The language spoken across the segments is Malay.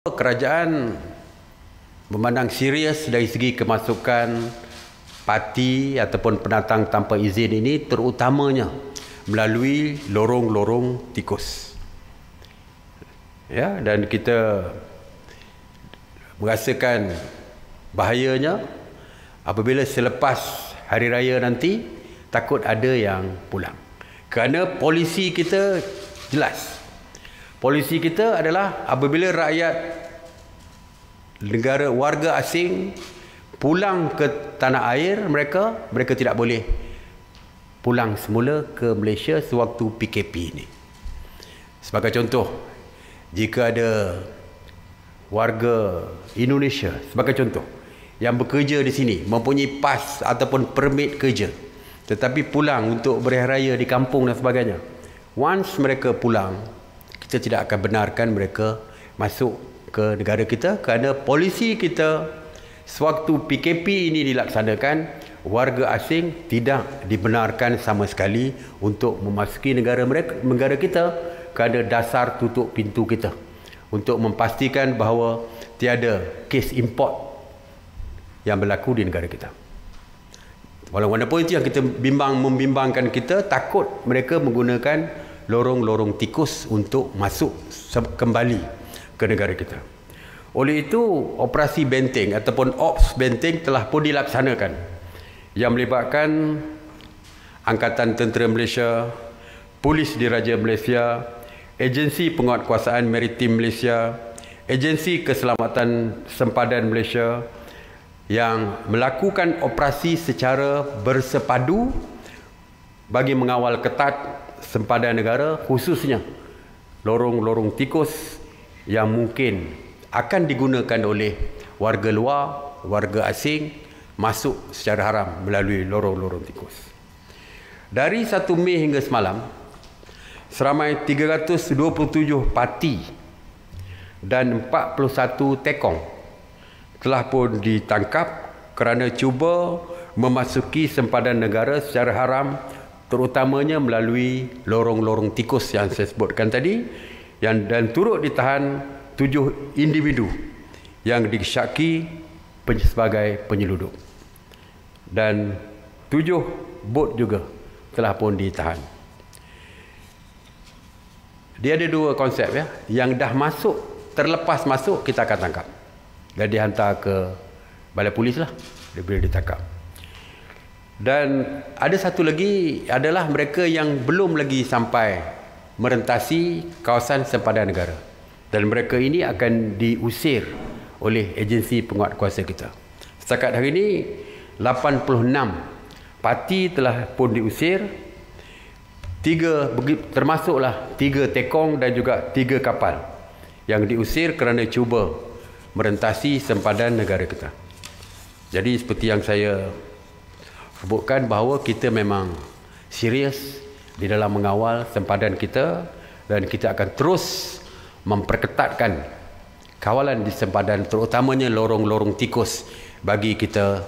Kerajaan memandang serius dari segi kemasukan parti ataupun pendatang tanpa izin ini, terutamanya melalui lorong-lorong tikus. Ya, dan kita merasakan bahayanya apabila selepas hari raya nanti takut ada yang pulang. Kerana polisi kita jelas. Polisi kita adalah apabila rakyat negara warga asing pulang ke tanah air mereka tidak boleh pulang semula ke Malaysia sewaktu PKP ini. Sebagai contoh, jika ada warga Indonesia sebagai contoh yang bekerja di sini mempunyai pas ataupun permit kerja tetapi pulang untuk berhari raya di kampung dan sebagainya, once mereka pulang, kita tidak akan benarkan mereka masuk ke negara kita kerana polisi kita sewaktu PKP ini dilaksanakan, warga asing tidak dibenarkan sama sekali untuk memasuki negara kita kerana dasar tutup pintu kita untuk memastikan bahawa tiada kes import yang berlaku di negara kita. Walaupun itu yang kita membimbangkan kita, takut mereka menggunakan lorong-lorong tikus untuk masuk kembali ke negara kita. Oleh itu, operasi benteng ataupun ops benteng telah pun dilaksanakan yang melibatkan Angkatan Tentera Malaysia, Polis Diraja Malaysia, Agensi Penguatkuasaan Maritim Malaysia, Agensi Keselamatan Sempadan Malaysia yang melakukan operasi secara bersepadu bagi mengawal ketat sempadan negara, khususnya lorong-lorong tikus yang mungkin akan digunakan oleh warga luar, warga asing masuk secara haram melalui lorong-lorong tikus. Dari 1 Mei hingga semalam, seramai 327 parti dan 41 tekong telah pun ditangkap kerana cuba memasuki sempadan negara secara haram, terutamanya melalui lorong-lorong tikus yang saya sebutkan tadi, dan turut ditahan 7 individu yang disyaki sebagai penyelundup, dan 7 bot juga telah pun ditahan. Dia ada 2 konsep, ya. Yang dah masuk, terlepas masuk, kita akan tangkap dan dihantar ke balai polis lah, dia boleh ditangkap. Dan ada satu lagi adalah mereka yang belum lagi sampai merentasi kawasan sempadan negara, dan mereka ini akan diusir oleh agensi penguatkuasa kita. Setakat hari ini 86 parti telah pun diusir, 3 termasuklah 3 tekong dan juga 3 kapal yang diusir kerana cuba merentasi sempadan negara kita. Jadi seperti yang saya sebutkan bahawa kita memang serius di dalam mengawal sempadan kita, dan kita akan terus memperketatkan kawalan di sempadan, terutamanya lorong-lorong tikus, bagi kita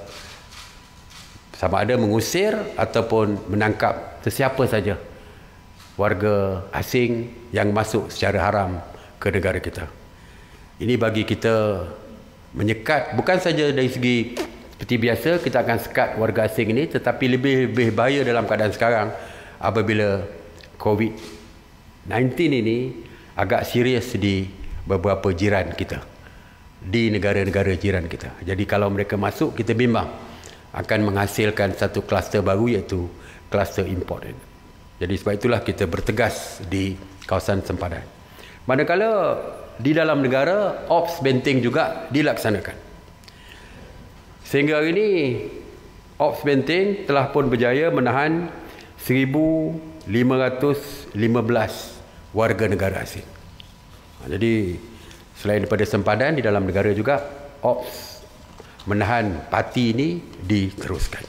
sama ada mengusir ataupun menangkap sesiapa saja warga asing yang masuk secara haram ke negara kita. Ini bagi kita menyekat, bukan saja dari segi seperti biasa kita akan sekat warga asing ini, tetapi lebih bahaya dalam keadaan sekarang apabila COVID-19 ini agak serius di beberapa jiran kita, di negara-negara jiran kita. Jadi kalau mereka masuk, kita bimbang akan menghasilkan satu kluster baru, iaitu kluster import. Jadi sebab itulah kita bertegas di kawasan sempadan. Manakala di dalam negara, ops benteng juga dilaksanakan. Sehingga hari ini, ops benteng telah pun berjaya menahan 1,515 warga negara asing. Jadi selain daripada sempadan, di dalam negara juga ops menahan parti ini diteruskan.